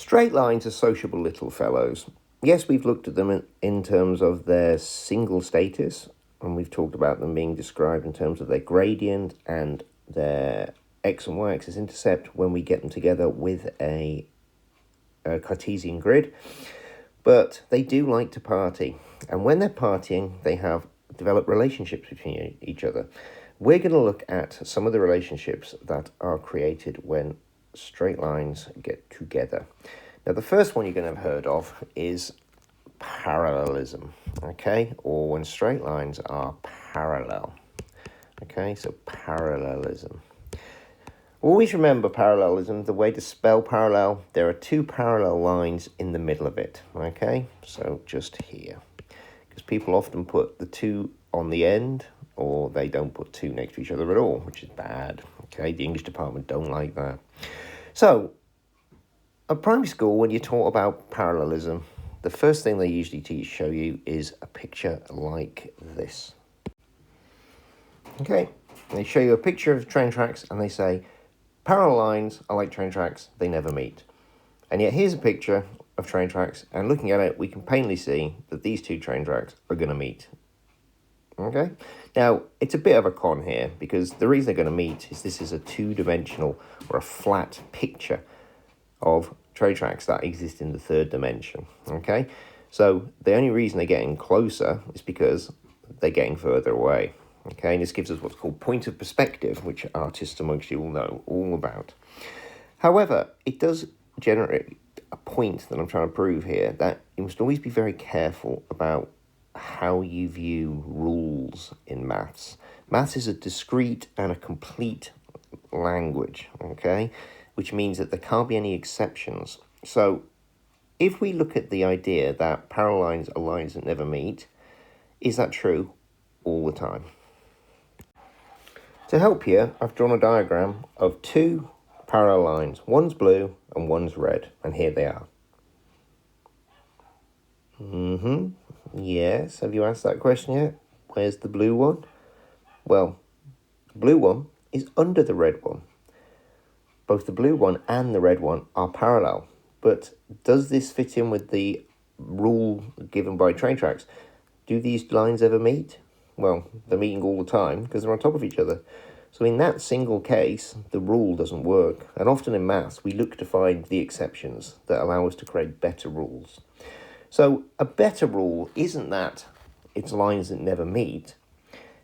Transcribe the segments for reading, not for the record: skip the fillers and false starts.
Straight lines are sociable little fellows. Yes, we've looked at them in terms of their single status, and we've talked about them being described in terms of their gradient and their x and y axis intercept when we get them together with a Cartesian grid. But they do like to party, and when they're partying, they have developed relationships between each other. We're going to look at some of the relationships that are created when straight lines get together. Now, the first one you're going to have heard of is parallelism, okay? Or when straight lines are parallel, okay? So parallelism. Always remember parallelism, the way to spell parallel, there are two parallel lines in the middle of it, okay? So just here. Because people often put the two on the end, or they don't put two next to each other at all, which is bad, okay? The English department don't like that. So, at primary school, when you're taught about parallelism, the first thing they usually show you is a picture like this. Okay, they show you a picture of train tracks and they say, parallel lines are like train tracks, they never meet. And yet here's a picture of train tracks, and looking at it, we can plainly see that these two train tracks are going to meet. Okay, now it's a bit of a con here, because the reason they're going to meet is this is a two-dimensional or a flat picture of train tracks that exist in the third dimension. Okay, so the only reason they're getting closer is because they're getting further away. Okay, and this gives us what's called point of perspective, which artists amongst you will know all about. However, it does generate a point that I'm trying to prove here, that you must always be very careful about how you view rules in maths. Maths is a discrete and a complete language, okay, which means that there can't be any exceptions. So if we look at the idea that parallel lines are lines that never meet, is that true all the time? To help you, I've drawn a diagram of two parallel lines. One's blue and one's red, and here they are. Yes, have you asked that question yet? Where's the blue one? Well, the blue one is under the red one. Both the blue one and the red one are parallel. But does this fit in with the rule given by train tracks? Do these lines ever meet? Well, they're meeting all the time because they're on top of each other. So in that single case, the rule doesn't work. And often in maths, we look to find the exceptions that allow us to create better rules. So a better rule isn't that it's lines that never meet.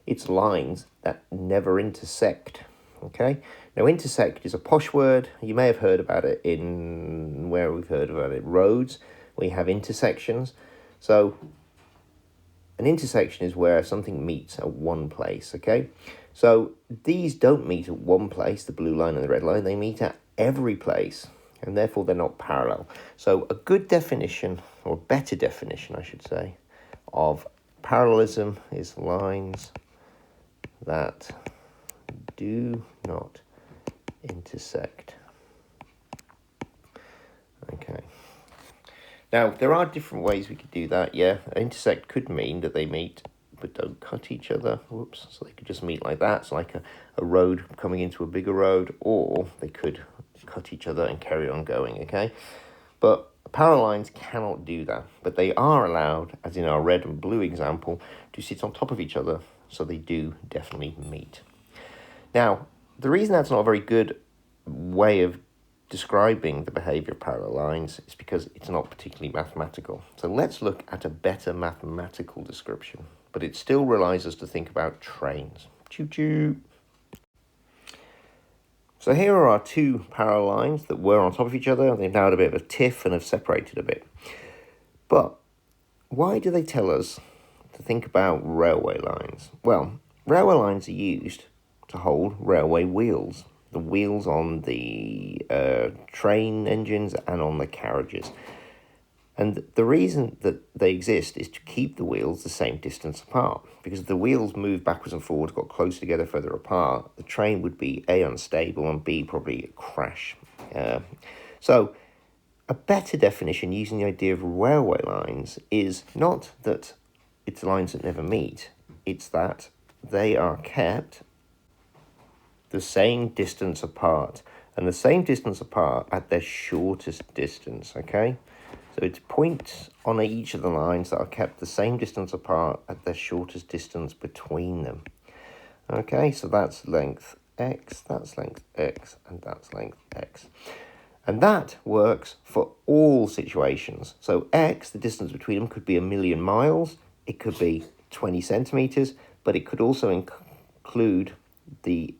It's lines that never intersect. Okay? Now, intersect is a posh word. You may have heard about it in, where we've heard about it, roads. We have intersections. So an intersection is where something meets at one place, okay? So these don't meet at one place, the blue line and the red line. They meet at every place, and therefore they're not parallel. So a good definition, or better definition, I should say, of parallelism is lines that do not intersect. Okay. Now, there are different ways we could do that, yeah. Intersect could mean that they meet but don't cut each other. Whoops. So they could just meet like that. It's like a road coming into a bigger road, or they could cut each other and carry on going, okay? But parallel lines cannot do that, but they are allowed, as in our red and blue example, to sit on top of each other, so they do definitely meet. Now, the reason that's not a very good way of describing the behavior of parallel lines is because it's not particularly mathematical. So let's look at a better mathematical description, but it still relies us to think about trains. Choo-choo! So here are our two parallel lines that were on top of each other. They've now had a bit of a tiff and have separated a bit. But why do they tell us to think about railway lines? Well, railway lines are used to hold railway wheels. The wheels on the train engines and on the carriages. And the reason that they exist is to keep the wheels the same distance apart. Because if the wheels move backwards and forwards, got closer together, further apart, the train would be A, unstable, and B, probably crash. So a better definition using the idea of railway lines is not that it's lines that never meet. It's that they are kept the same distance apart and the same distance apart at their shortest distance, okay? So it's points on each of the lines that are kept the same distance apart at their shortest distance between them. Okay, so that's length x, that's length x, and that's length x. And that works for all situations. So x, the distance between them, could be 1,000,000 miles, it could be 20 centimeters, but it could also include the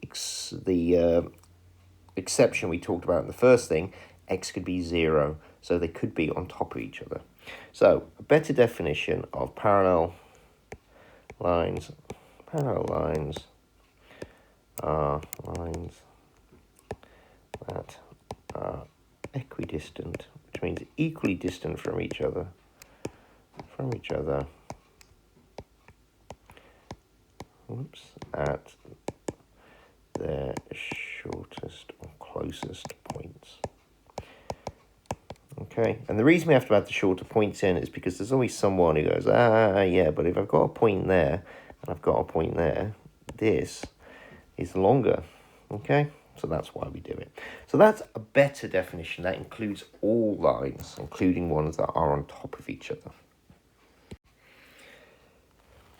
exception we talked about in the first thing. X could be 0, so they could be on top of each other. So a better definition of parallel lines are lines that are equidistant, which means equally distant from each other, at their shortest or closest points. Okay, and the reason we have to add the shorter points in is because there's always someone who goes, yeah, but if I've got a point there and I've got a point there, this is longer. Okay, so that's why we do it. So that's a better definition. That includes all lines, including ones that are on top of each other.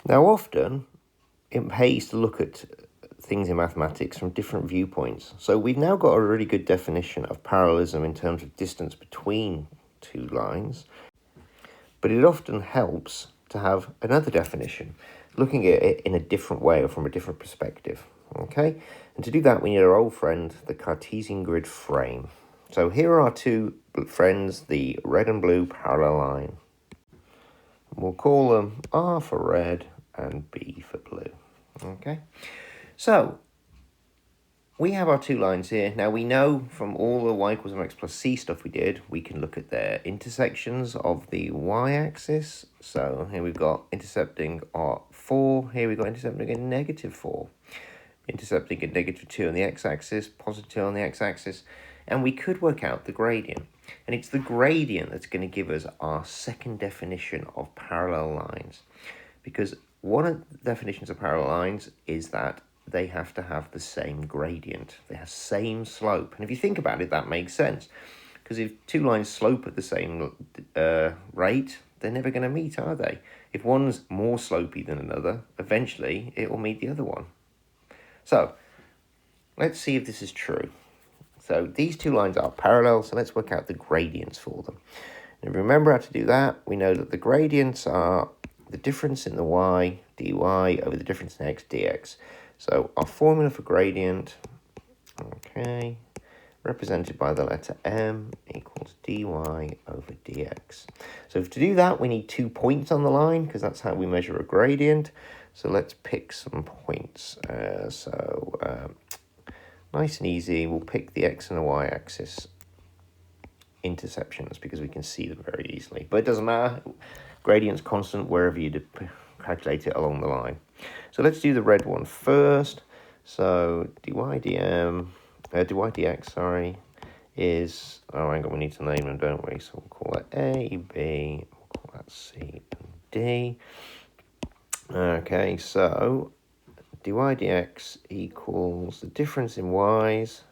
Now, often it pays to look at things in mathematics from different viewpoints. So we've now got a really good definition of parallelism in terms of distance between two lines, but it often helps to have another definition, looking at it in a different way or from a different perspective. Okay, and to do that we need our old friend, the Cartesian grid frame. So here are our two friends, the red and blue parallel line. We'll call them R for red and B for blue. Okay, so we have our two lines here. Now we know from all the y equals mx plus c stuff we did, we can look at their intersections of the y-axis. So here we've got intercepting at 4, here we've got intercepting at -4. Intercepting at -2 on the x-axis, +2 on the x-axis, and we could work out the gradient. And it's the gradient that's going to give us our second definition of parallel lines. Because one of the definitions of parallel lines is that they have to have the same gradient. They have same slope. And if you think about it, that makes sense. Because if two lines slope at the same rate, they're never going to meet, are they? If one's more slopey than another, eventually it will meet the other one. So let's see if this is true. So these two lines are parallel, so let's work out the gradients for them. And remember how to do that. We know that the gradients are the difference in the y, dy, over the difference in x, dx. So our formula for gradient, okay, represented by the letter m, equals dy over dx. So to do that, we need 2 points on the line, because that's how we measure a gradient. So let's pick some points. Nice and easy, we'll pick the x and the y-axis intersections because we can see them very easily. But it doesn't matter, gradient's constant wherever you calculate it along the line. So let's do the red one first. So dy dx, sorry, is, oh hang on, we need to name them, don't we? So we'll call that A, B, we'll call that C and D. Okay, so dy dx equals the difference in y's,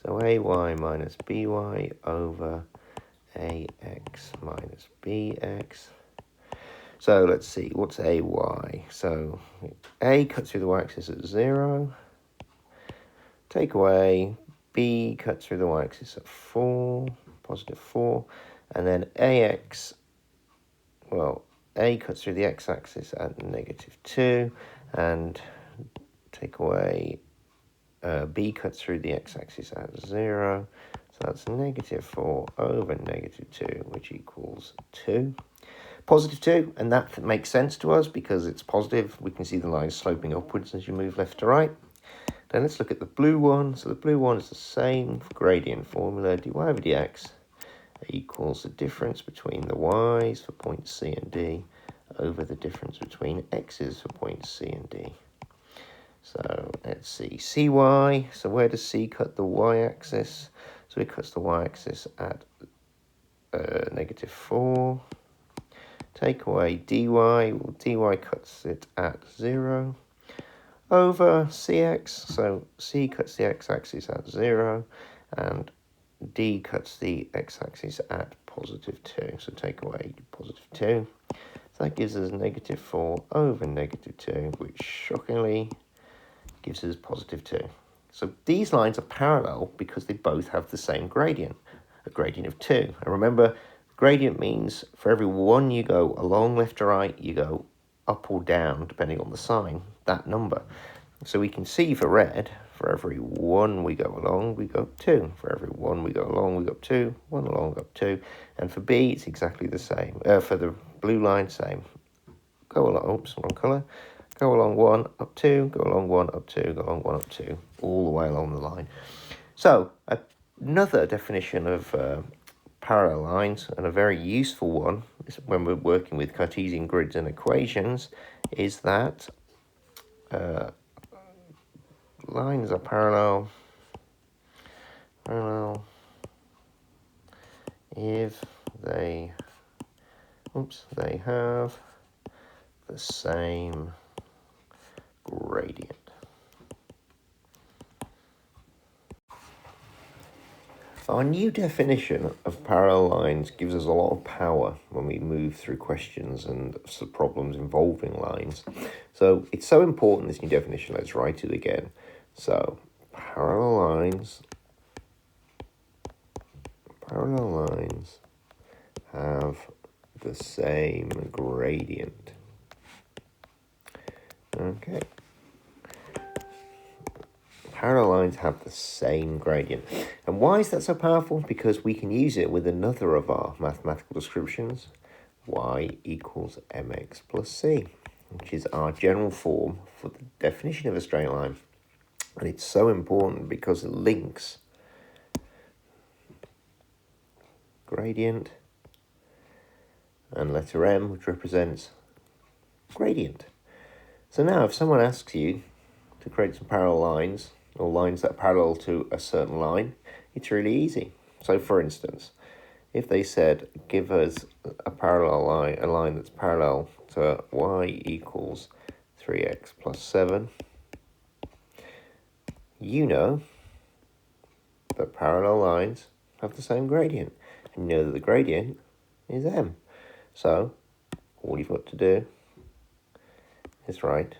so ay minus by over ax minus bx. So let's see, what's ay? So a cuts through the y-axis at 0, take away, b cuts through the y-axis at 4, +4, and then ax, well, a cuts through the x-axis at -2, and take away, b cuts through the x-axis at 0, so that's -4 over -2, which equals 2. +2, and that makes sense to us because it's positive. We can see the line sloping upwards as you move left to right. Then let's look at the blue one. So the blue one is the same gradient formula, dy over dx equals the difference between the y's for points C and D over the difference between x's for points C and D. So let's see, cy, so where does C cut the y-axis? So it cuts the y-axis at -4. Take away dy, well, dy cuts it at 0, over cx, so c cuts the x-axis at 0, and D cuts the x-axis at positive 2. So take away positive 2. So that gives us negative 4 over negative 2, which shockingly gives us positive 2. So these lines are parallel because they both have the same gradient, a gradient of 2. And remember, gradient means for every one you go along left to right, you go up or down, depending on the sign, that number. So we can see for red, for every one we go along, we go up 2. For every one we go along, we go up 2. One along, up 2. And for B, it's exactly the same. For the blue line, same. Go along, oops, wrong colour. Go along 1, up 2, go along 1, up 2, go along 1, up 2, all the way along the line. So, another definition of parallel lines, and a very useful one when we're working with Cartesian grids and equations, is that lines are parallel if they have the same gradient. Our new definition of parallel lines gives us a lot of power when we move through questions and problems involving lines. So it's so important, this new definition. Let's write it again. So parallel lines have the same gradient. Okay. Parallel lines have the same gradient. And why is that so powerful? Because we can use it with another of our mathematical descriptions, y equals mx plus c, which is our general form for the definition of a straight line. And it's so important because it links gradient and letter m, which represents gradient. So now if someone asks you to create some parallel lines, or lines that are parallel to a certain line, it's really easy. So for instance, if they said, give us a parallel line, a line that's parallel to y equals 3x plus 7, you know that parallel lines have the same gradient. And you know that the gradient is m. So all you've got to do is write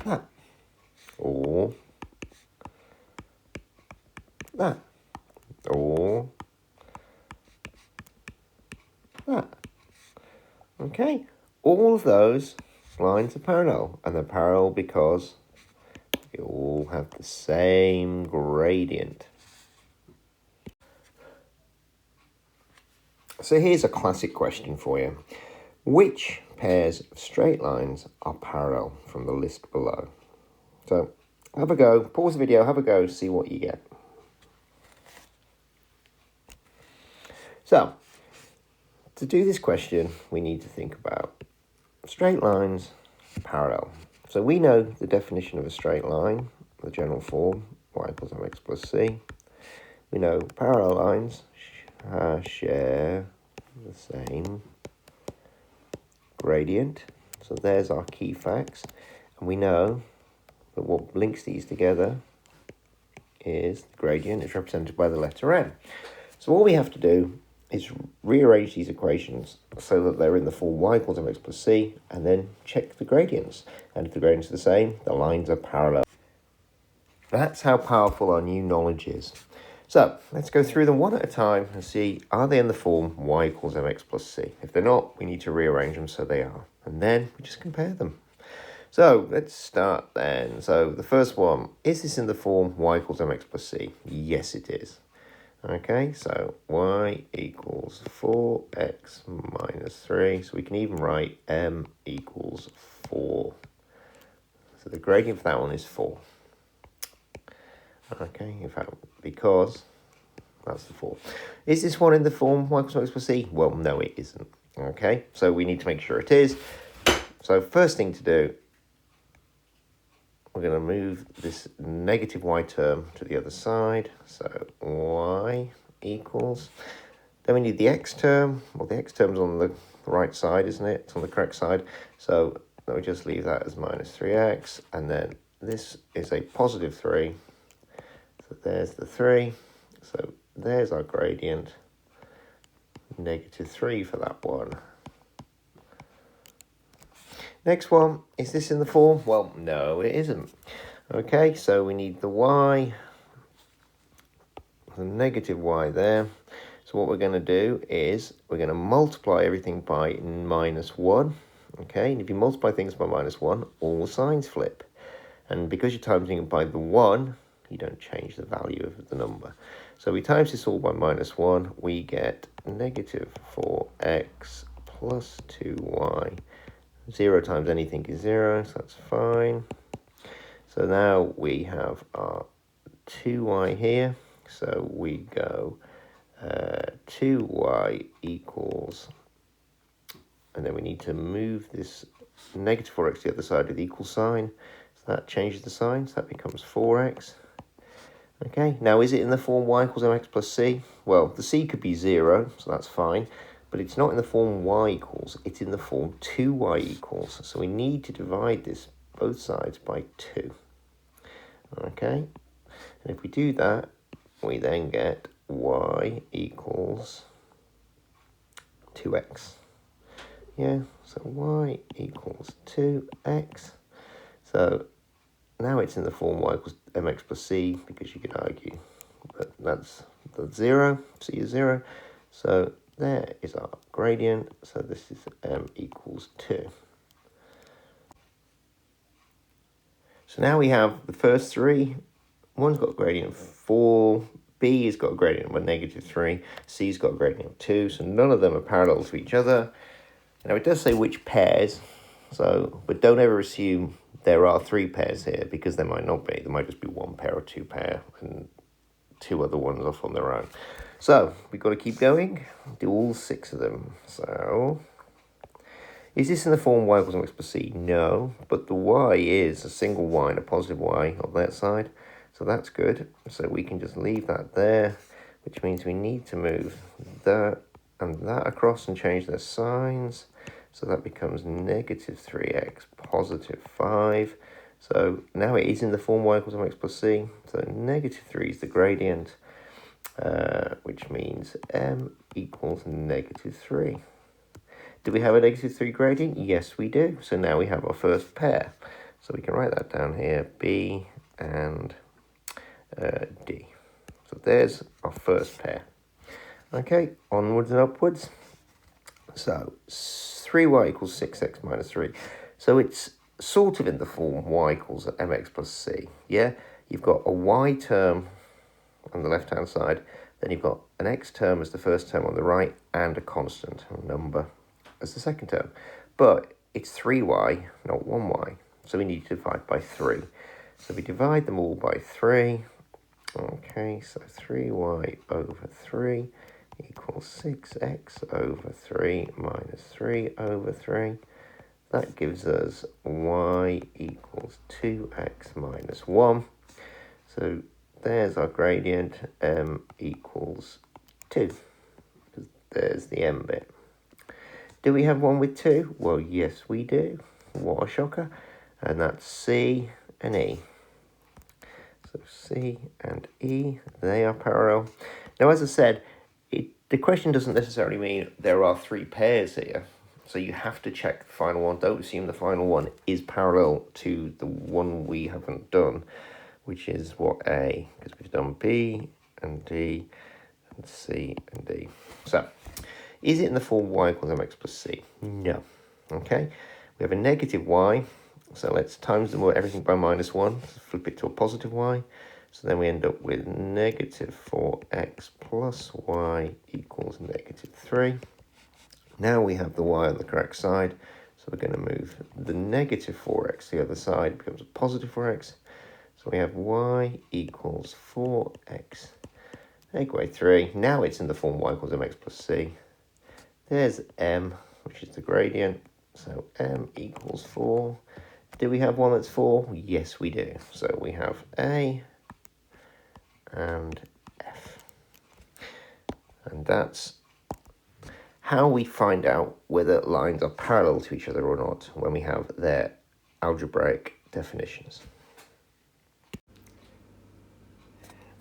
that, or that, or that. Okay, all of those lines are parallel, and they're parallel because they all have the same gradient. So here's a classic question for you. Which pairs of straight lines are parallel from the list below? So have a go, pause the video, have a go, see what you get. So to do this question, we need to think about straight lines parallel. So we know the definition of a straight line, the general form, y equals mx plus c. We know parallel lines share the same gradient. So there's our key facts. And we know that what links these together is the gradient. It's represented by the letter m. So all we have to do is rearrange these equations so that they're in the form y equals mx plus c, and then check the gradients. And if the gradients are the same, the lines are parallel. That's how powerful our new knowledge is. So let's go through them one at a time and see, are they in the form y equals mx plus c? If they're not, we need to rearrange them so they are. And then we just compare them. So let's start then. So the first one, is this in the form y equals mx plus c? Yes, it is. Okay, so y equals 4x minus 3. So we can even write m equals 4. So the gradient for that one is 4. Okay, in fact, because that's the 4. Is this one in the form y equals mx plus c? Well, no, it isn't. Okay, so we need to make sure it is. So first thing to do, we're going to move this negative y term to the other side. So y equals, then we need the x term. Well, the x term's on the right side, isn't it? It's on the correct side. So we just leave that as minus 3x. And then this is a positive 3. So there's the 3. So there's our gradient. -3 for that one. Next one, is this in the form? Well, no, it isn't. Okay, so we need the y, the -y there. So what we're going to do is we're going to multiply everything by -1. Okay, and if you multiply things by -1, all the signs flip. And because you're timesing it by the 1, you don't change the value of the number. So we times this all by -1, we get -4x plus 2y. 0 times anything is 0, so that's fine. So now we have our 2y here. So we go 2y equals, and then we need to move this -4x to the other side with the equal sign. So that changes the sign, so that becomes 4x. Okay, now is it in the form y equals mx plus c? Well, the c could be 0, so that's fine. But it's not in the form y equals, it's in the form 2y equals. So we need to divide this both sides by 2. Okay, and if we do that, we then get y equals 2x. Yeah, so y equals 2x. So now it's in the form y equals mx plus c, because you could argue that that's 0, c is 0. So there is our gradient. So this is m equals 2. So now we have the first 3. One's got a gradient of 4. B has got a gradient of -3. C's got a gradient of 2. So none of them are parallel to each other. Now it does say which pairs. But don't ever assume there are 3 pairs here, because there might not be. There might just be 1 pair or 2 pair and 2 other ones off on their own. So we've got to keep going, do all 6 of them. So is this in the form y equals mx plus c? No, but the y is a single y and a positive y on that side. So that's good. So we can just leave that there, which means we need to move that and that across and change their signs. So that becomes -3x, positive 5. So now it is in the form y equals mx plus c. So -3 is the gradient, which means m equals -3. Do we have a -3 gradient? Yes, we do. So now we have our first pair. So we can write that down here, B and D. So there's our first pair. Okay, onwards and upwards. So 3y equals 6x minus 3. So it's sort of in the form y equals mx plus c. Yeah, you've got a y term on the left-hand side, then you've got an x term as the first term on the right, and a constant number as the second term. But it's 3y, not 1y. So we need to divide by 3. So we divide them all by 3. Okay, so 3y over 3 equals 6x over 3 minus 3 over 3. That gives us y equals 2x minus 1. So there's our gradient, m equals 2. There's the m bit. Do we have one with 2? Well, yes, we do. What a shocker. And that's C and E. So C and E, they are parallel. Now, as I said, the question doesn't necessarily mean there are 3 pairs here. So you have to check the final one. Don't assume the final one is parallel to the one we haven't done, which is what A, because we've done B and D and C and D. So, is it in the form y equals mx plus c? No. Okay, we have a negative y, so let's times them everything by -1, flip it to a positive y. So then we end up with -4x plus y equals -3. Now we have the y on the correct side, so we're going to move the -4x to the other side, it becomes a positive 4x. So we have y equals 4x take away 3. Now it's in the form y equals mx plus c. There's m, which is the gradient, so m equals 4. Do we have one that's 4? Yes, we do. So we have A and F. And that's how we find out whether lines are parallel to each other or not when we have their algebraic definitions.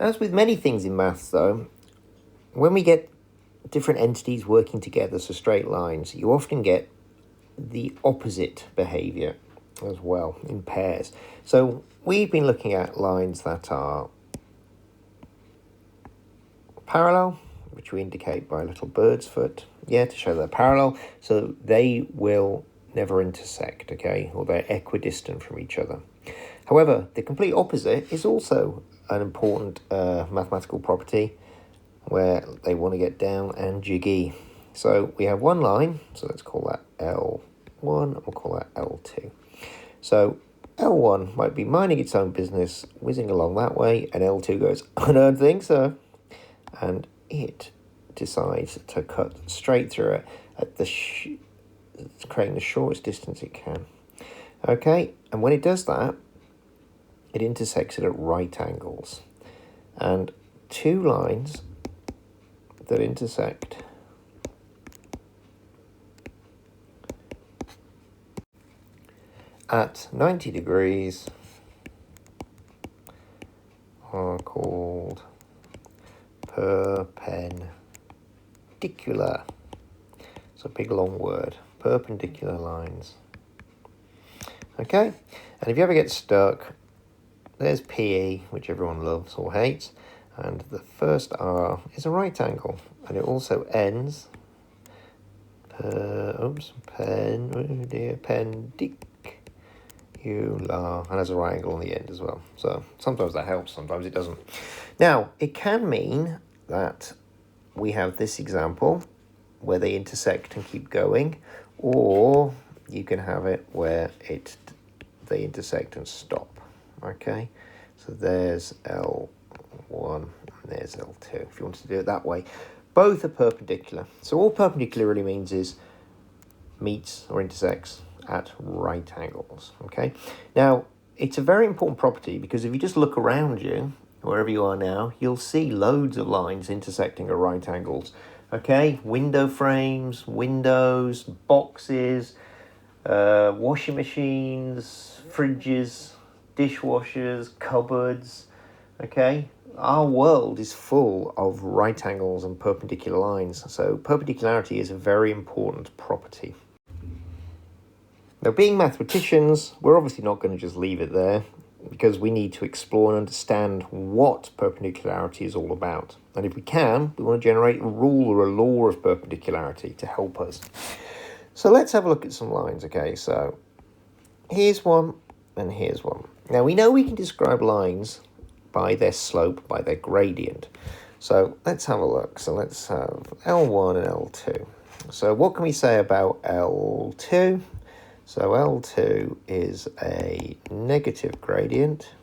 As with many things in maths, though, when we get different entities working together, so straight lines, you often get the opposite behaviour as well in pairs. So we've been looking at lines that are parallel, which we indicate by a little bird's foot, to show they're parallel, so they will never intersect, okay, or they're equidistant from each other. However, the complete opposite is also an important mathematical property where they want to get down and jiggy. So we have one line, so let's call that L1, and we'll call that L2. So L1 might be minding its own business, whizzing along that way, and L2 goes, I don't think so. And it decides to cut straight through it at creating the shortest distance it can. Okay, and when it does that, it intersects it at right angles. And two lines that intersect at 90 degrees are called perpendicular. It's a big long word. Perpendicular lines. Okay, and if you ever get stuck, there's PE, which everyone loves or hates, and the first R is a right angle, and it also ends perpendicular, and has a right angle on the end as well. So sometimes that helps, sometimes it doesn't. Now, it can mean that we have this example where they intersect and keep going, or you can have it where they intersect and stop. Okay, so there's L1 and there's L2, if you want to do it that way. Both are perpendicular. So all perpendicular really means is meets or intersects at right angles. Okay, now it's a very important property because if you just look around you, wherever you are now, you'll see loads of lines intersecting at right angles. Okay, window frames, windows, boxes, washing machines, fridges, dishwashers, cupboards. Okay, our world is full of right angles and perpendicular lines, so perpendicularity is a very important property. Now, being mathematicians, we're obviously not going to just leave it there, because we need to explore and understand what perpendicularity is all about. And if we can, we want to generate a rule or a law of perpendicularity to help us. So let's have a look at some lines, okay? So here's one and here's one. Now we know we can describe lines by their slope, by their gradient. So let's have a look. So let's have L1 and L2. So what can we say about L2? So L2 is a negative gradient.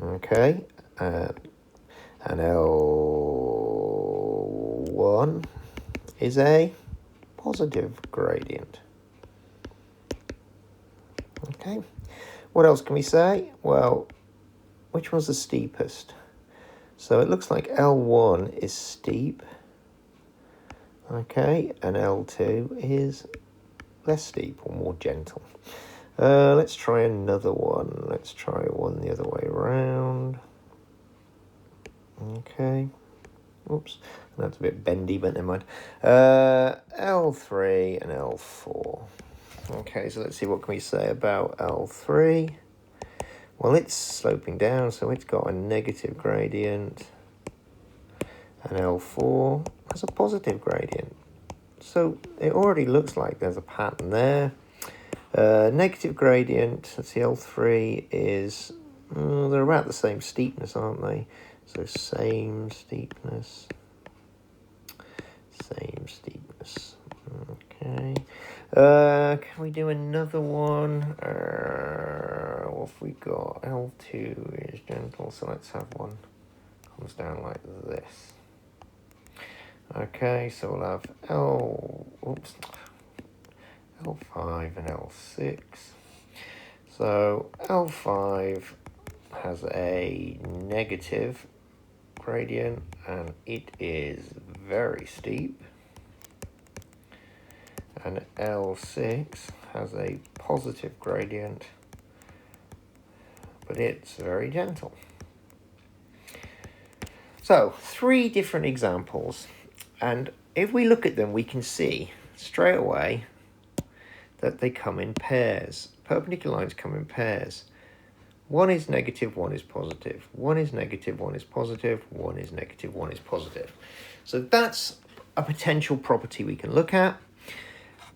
Okay. And L1 is a positive gradient. Okay, what else can we say? Well, which one's the steepest? So it looks like L1 is steep. Okay, and L2 is less steep or more gentle. Let's try another one. Let's try one the other way around. Okay. Oops, that's a bit bendy, but never mind. L3 and L4. Okay, so let's see what can we say about L3. Well, it's sloping down, so it's got a negative gradient. And L4 has a positive gradient. So it already looks like there's a pattern there. Negative gradient, let's see, L3 is, they're about the same steepness, aren't they? So same steepness. Okay. Can we do another one? What have we got? L2 is gentle, so let's have one. Comes down like this. Okay, so we'll have L5 and L6. So L5 has a negative gradient and it is very steep. And L6 has a positive gradient, but it's very gentle. So 3 different examples, and if we look at them, we can see straight away that they come in pairs. Perpendicular lines come in pairs. One is negative, one is positive. One is negative, one is positive. One is negative, one is positive. So that's a potential property we can look at.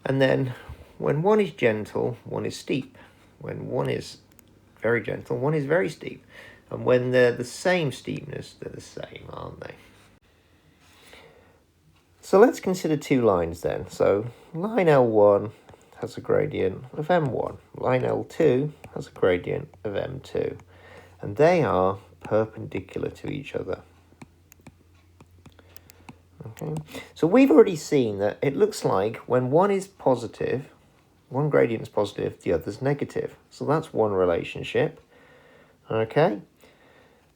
And then when one is gentle, one is steep. When one is very gentle, one is very steep. And when they're the same steepness, they're the same, aren't they? So let's consider 2 lines then. So line L1 has a gradient of m1. Line L2 has a gradient of m2. And they are perpendicular to each other. Okay. So we've already seen that it looks like when one is positive, one gradient is positive, the other's negative. So that's one relationship. Okay.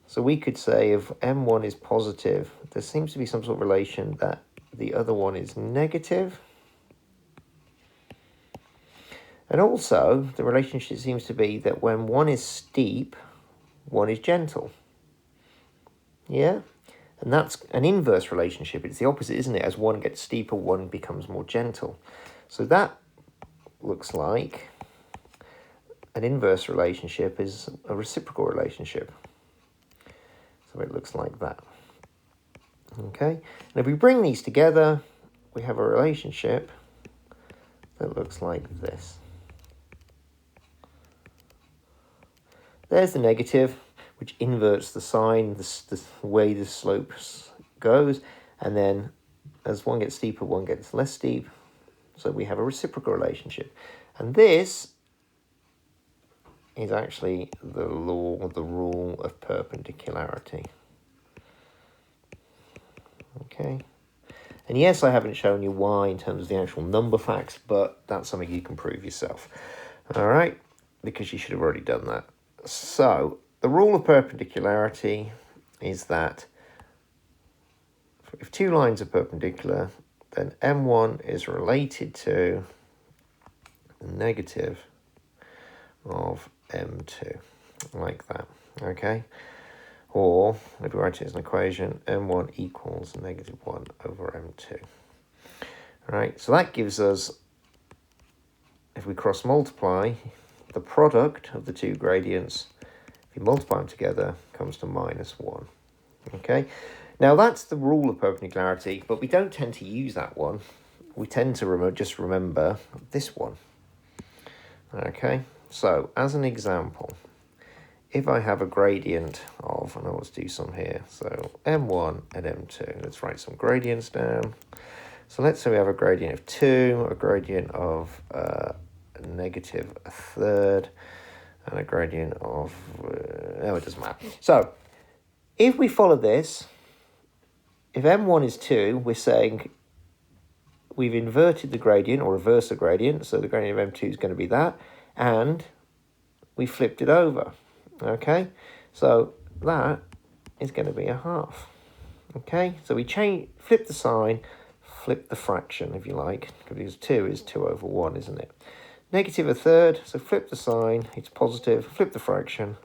So we could say if m1 is positive, there seems to be some sort of relation that the other one is negative. And also, the relationship seems to be that when one is steep, one is gentle. Yeah? And that's an inverse relationship. It's the opposite, isn't it? As one gets steeper, one becomes more gentle. So that looks like an inverse relationship is a reciprocal relationship. So it looks like that. Okay? And if we bring these together, we have a relationship that looks like this. There's the negative, which inverts the sign, the way the slope goes. And then as one gets steeper, one gets less steep. So we have a reciprocal relationship. And this is actually the rule of perpendicularity. Okay. And yes, I haven't shown you why in terms of the actual number facts, but that's something you can prove yourself. All right, because you should have already done that. So the rule of perpendicularity is that if 2 lines are perpendicular, then m1 is related to the negative of m2, like that, okay? Or, if we write it as an equation, m1 equals negative 1 over m2. All right, so that gives us, if we cross multiply, the product of the 2 gradients, if you multiply them together, comes to -1. Okay, now that's the rule of perpendicularity, but we don't tend to use that one. We tend to just remember this one. Okay, so as an example, if I have a gradient of, and let's do some here, so m1 and m2, let's write some gradients down. So let's say we have a gradient of 2, a gradient of negative a third, and a gradient of, no, it doesn't matter. So if we follow this, if m1 is 2, we're saying we've inverted the gradient or reversed the gradient, so the gradient of m2 is going to be that, and we flipped it over. Okay, so that is going to be a half. Okay, so we flip the sign, flip the fraction, if you like, because 2 is 2 over 1, isn't it? Negative a third, so flip the sign, it's positive, flip the fraction,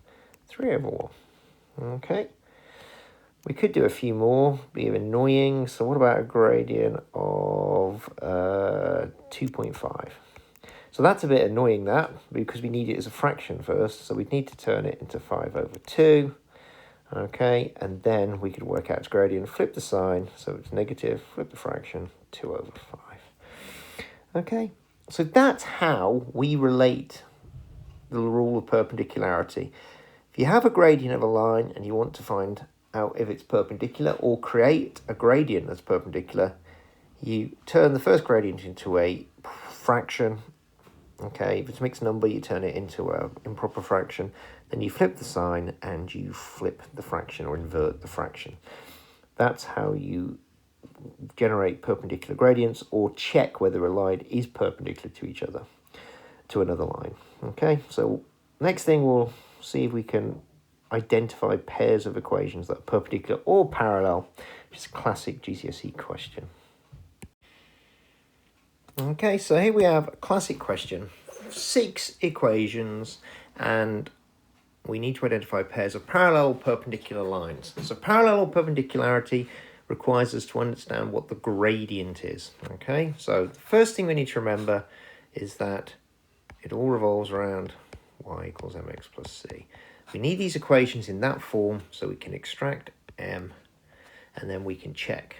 3 over 1. Okay, we could do a few more, be annoying. So what about a gradient of 2.5? So that's a bit annoying, that, because we need it as a fraction first. So we'd need to turn it into 5 over 2. Okay, and then we could work out its gradient, flip the sign, so it's negative, flip the fraction, 2 over 5. Okay, so that's how we relate the rule of perpendicularity. If you have a gradient of a line and you want to find out if it's perpendicular or create a gradient that's perpendicular, you turn the first gradient into a fraction. Okay, if it's a mixed number, you turn it into an improper fraction. Then you flip the sign and you flip the fraction or invert the fraction. That's how you generate perpendicular gradients or check whether a line is perpendicular to each other, to another line. Okay, so next thing we'll see if we can identify pairs of equations that are perpendicular or parallel, which is a classic GCSE question. Okay, so here we have a classic question. 6 equations, and we need to identify pairs of parallel perpendicular lines. So parallel perpendicularity requires us to understand what the gradient is. Okay, so the first thing we need to remember is that it all revolves around y equals mx plus c. We need these equations in that form so we can extract m and then we can check.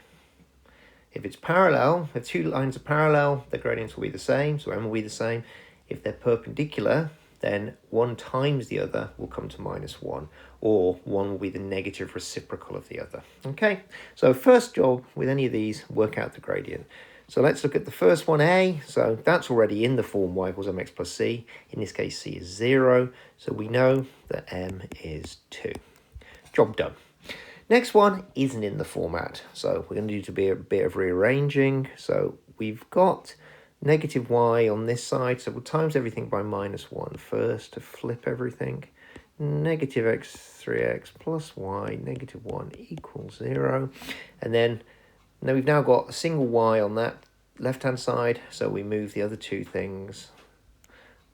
If it's parallel, if two lines are parallel, the gradients will be the same, so m will be the same. If they're perpendicular, then one times the other will come to -1, or one will be the negative reciprocal of the other. Okay, so first job with any of these, work out the gradient. So let's look at the first one, A. So that's already in the form y equals mx plus c. In this case, c is 0, so we know that m is 2. Job done. Next one isn't in the format, so we're going to do a bit of rearranging. So we've got negative y on this side, so we'll times everything by -1 first to flip everything. Negative x 3x plus y negative 1 equals 0. And then we've now got a single y on that left-hand side, so we move the other two things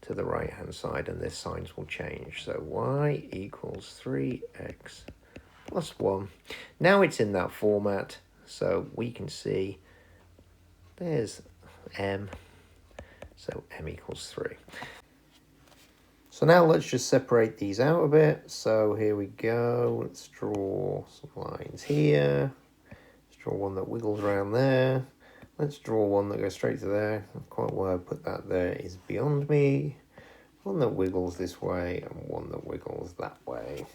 to the right-hand side, and their signs will change. So y equals 3x plus 1. Now it's in that format, so we can see there's m, so m equals 3. So now let's just separate these out a bit. So here we go. Let's draw some lines here. Let's draw one that wiggles around there. Let's draw one that goes straight to there. Quite why I put that there is beyond me. One that wiggles this way and one that wiggles that way.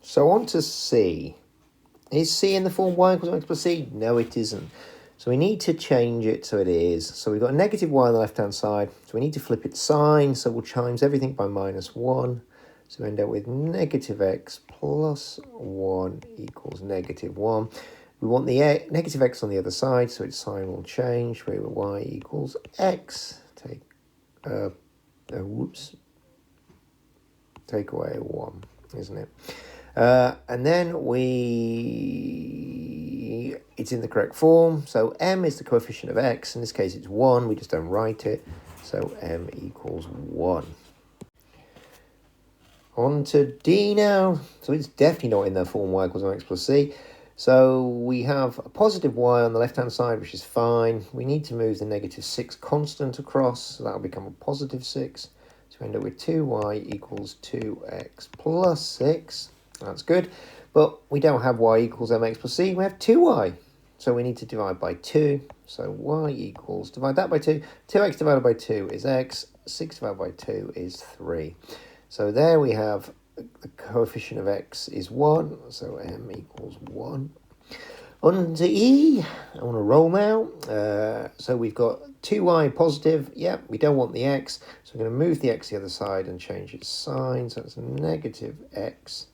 So on to C. Is C in the form y equals mx plus c? No, it isn't. So we need to change it so it is. So we've got a negative y on the left-hand side. So we need to flip its sign. So we'll times everything by -1. So we end up with negative x plus 1 equals -1. We want the negative x on the other side, so its sign will change. Where y equals x. Take away 1, isn't it? And then it's in the correct form. So m is the coefficient of x. In this case, it's 1. We just don't write it. So m equals 1. On to D now. So it's definitely not in the form y equals mx plus c. So we have a positive y on the left-hand side, which is fine. We need to move the -6 constant across. So that will become a positive 6. So we end up with 2y equals 2x plus 6. That's good. But we don't have y equals mx plus c. We have 2y. So we need to divide by 2. So y equals, divide that by 2. 2x divided by 2 is x. 6 divided by 2 is 3. So there we have the coefficient of x is 1. So m equals 1. On to E. I want to roll now. So we've got 2y positive. Yep, we don't want the x. So we're going to move the x the other side and change its sign. So it's negative x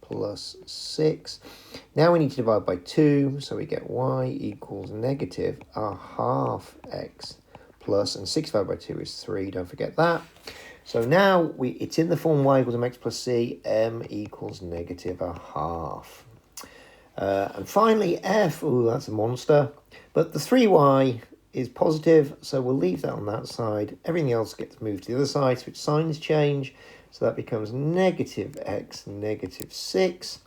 plus 6. Now we need to divide by 2, so we get y equals negative a half x plus, and 6 divided by 2 is 3, don't forget that. So now it's in the form y equals mx plus c, m equals negative a half. And finally f, ooh, that's a monster, but the 3y is positive, so we'll leave that on that side. Everything else gets moved to the other side, so its signs change. So that becomes negative x, negative 6.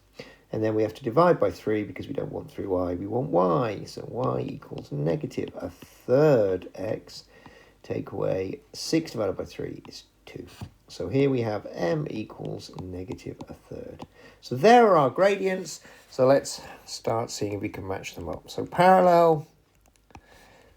And then we have to divide by 3 because we don't want 3y, we want y. So y equals negative a third x. Take away 6 divided by 3 is 2. So here we have m equals negative a third. So there are our gradients. So let's start seeing if we can match them up. So parallel.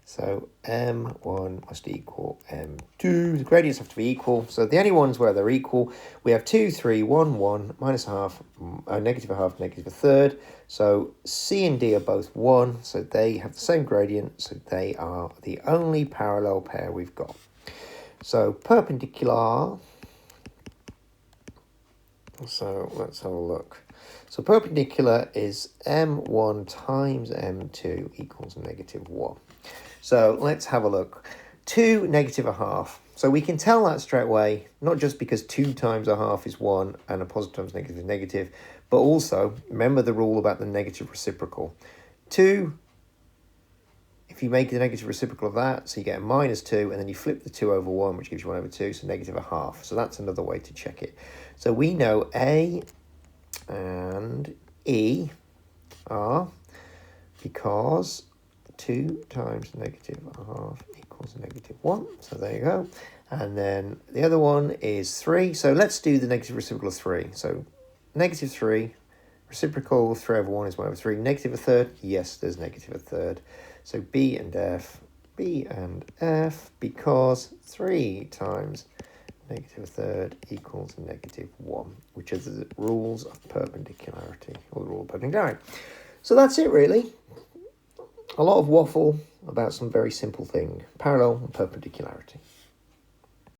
So m1 must equal m2. The gradients have to be equal. So the only ones where they're equal, we have 2, 3, 1, 1, minus a half, negative a half, negative a third. So C and D are both 1. So they have the same gradient. So they are the only parallel pair we've got. So perpendicular. So let's have a look. So perpendicular is m1 times m2 equals -1. So let's have a look. 2 negative a half. So we can tell that straight away, not just because 2 times a half is 1 and a positive times negative is negative, but also remember the rule about the negative reciprocal. 2 if you make the negative reciprocal of that, so you get a -2, and then you flip the 2 over 1, which gives you 1 over 2, so -1/2. So that's another way to check it. So we know A and E are, because 2 times -1/2 equals -1. So there you go. And then the other one is 3. So let's do the negative reciprocal of 3. So -3, reciprocal 3 over 1 is 1 over 3. -1/3, yes, there's -1/3. So B and F, because 3 times -1/3 equals -1, which are the rules of perpendicularity, or the rule of perpendicularity. So that's it, really. A lot of waffle about some very simple thing, parallel and perpendicularity.